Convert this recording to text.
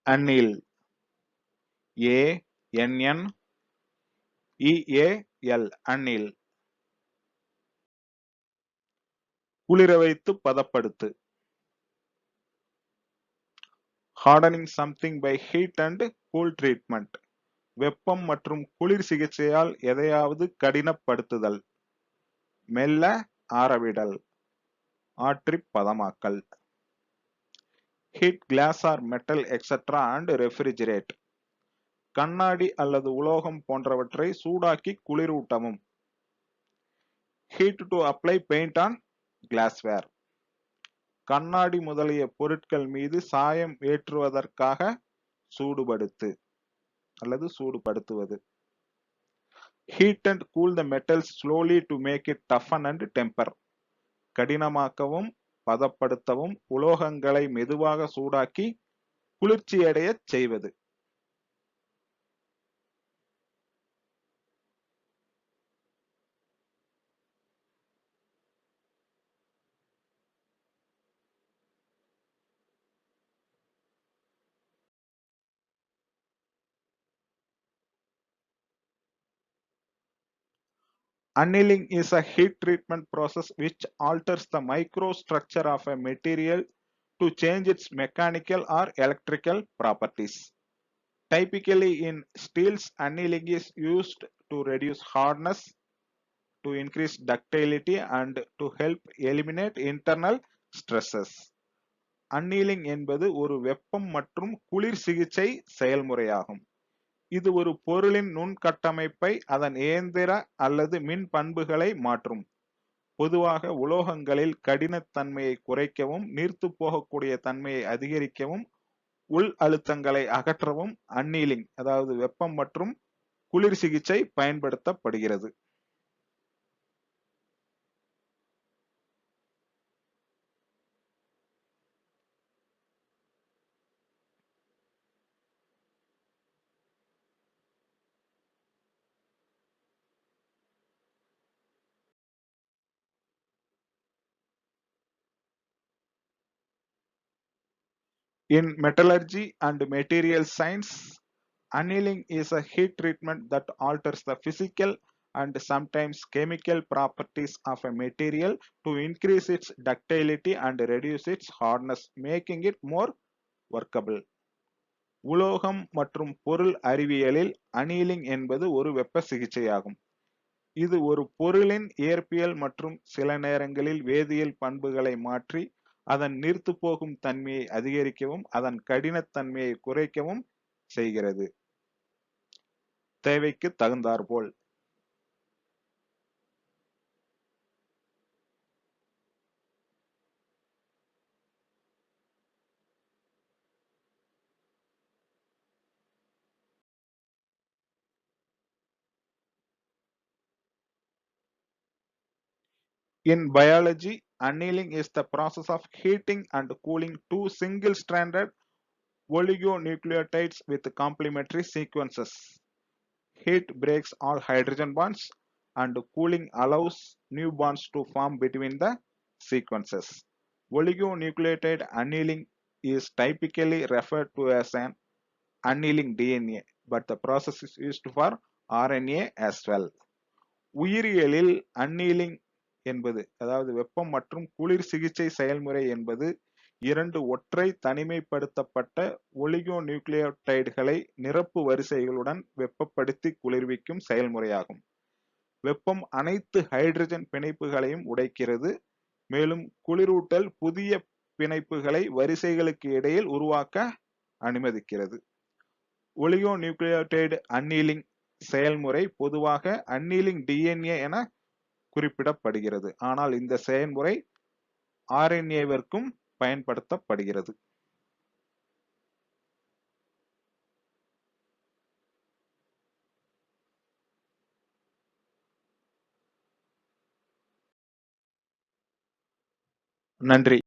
அன்னில், ANNEAL, அன்னில். குளிர வைத்து பதப்படுத்து. Hardening something by heat and cool treatment. வெப்பம் மற்றும் குளிர் சிகிச்சையால் எதையாவது கடினப்படுத்துதல். மெல்ல ஆறவிடல், ஆற்றிப் பதமாக்கல். Heat glass or metal etc. and refrigerate. கண்ணாடி அல்லது உலோகம் போன்றவற்றை சூடாக்கி குளிரூட்டவும். Heat to apply paint on glassware. கண்ணாடி முதலிய பொருட்கள் மீது சாயம் ஏற்றுவதற்காக சூடுபடுத்து அல்லது சூடுபடுத்துவது. Heat and cool the metals slowly to make it toughen and temper. கடினமாக்கவும் பதப்படுத்தவும் உலோகங்களை மெதுவாக சூடாக்கி குளிர்ச்சியடையச் செய்வது. Annealing is a heat treatment process which alters the microstructure of a material to change its mechanical or electrical properties. Typically in steels, annealing is used to reduce hardness, to increase ductility and to help eliminate internal stresses. Annealing என்பது ஒரு வெப்பம் மற்றும் குளிர் சிகிச்சை செயல்முறையாகும். இது ஒரு பொருளின் நுண்கட்டமைப்பை அதன் இயந்திர அல்லது மின் பண்புகளை மாற்றும். பொதுவாக உலோகங்களில் கடினத்தன்மையை குறைக்கவும் நீர்த்துப் போகக்கூடிய தன்மையை அதிகரிக்கவும் உள் அழுத்தங்களை அகற்றவும் அன்னீலிங் அதாவது வெப்பம் மற்றும் குளிர் சிகிச்சை பயன்படுத்தப்படுகிறது. In metallurgy and material science, annealing is a heat treatment that alters the physical and sometimes chemical properties of a material to increase its ductility and reduce its hardness, making it more workable. உலோகம் மற்றும் பொருள் அறிவியலில் annealing என்பது ஒரு வெப்ப சிகிச்சையாகும். இது ஒரு பொருளின் இயற்பியல் மற்றும் சில நேரங்களில் வேதியியல் பண்புகளை மாற்றி அதன் நீர்த்துப் போகும் தன்மையை அதிகரிக்கவும் அதன் கடினத்தன்மையை குறைக்கவும் செய்கிறது. தேவைக்கு தகுந்தாற்போல். In biology, annealing is the process of heating and cooling two single-stranded oligonucleotides with complementary sequences. Heat breaks all hydrogen bonds and cooling allows new bonds to form between the sequences. Oligonucleotide annealing is typically referred to as an annealing DNA, but the process is used for RNA as well. உயிரியலில் annealing என்பது அதாவது வெப்பம் மற்றும் குளிர் சிகிச்சை செயல்முறை என்பது இரண்டு ஒற்றை தனிமைப்படுத்தப்பட்ட ஒலிகோநியூக்ளியோடைடுகளை நிரப்பு வரிசைகளுடன் வெப்பப்படுத்தி குளிர்விக்கும் செயல்முறையாகும். வெப்பம் அனைத்து ஹைட்ரஜன் பிணைப்புகளையும் உடைக்கிறது, மேலும் குளிரூட்டல் புதிய பிணைப்புகளை வரிசைகளுக்கு இடையில் உருவாக்க அனுமதிக்கிறது. ஒலிகோநியூக்ளியோடைடு அன்னீலிங் செயல்முறை பொதுவாக அன்னீலிங் டிஎன்ஏ என குறிப்பிடப்படுகிறது. ஆனால் இந்த செயல்முறை ஆர்என்ஏவிற்கும் பயன்படுத்தப்படுகிறது. நன்றி.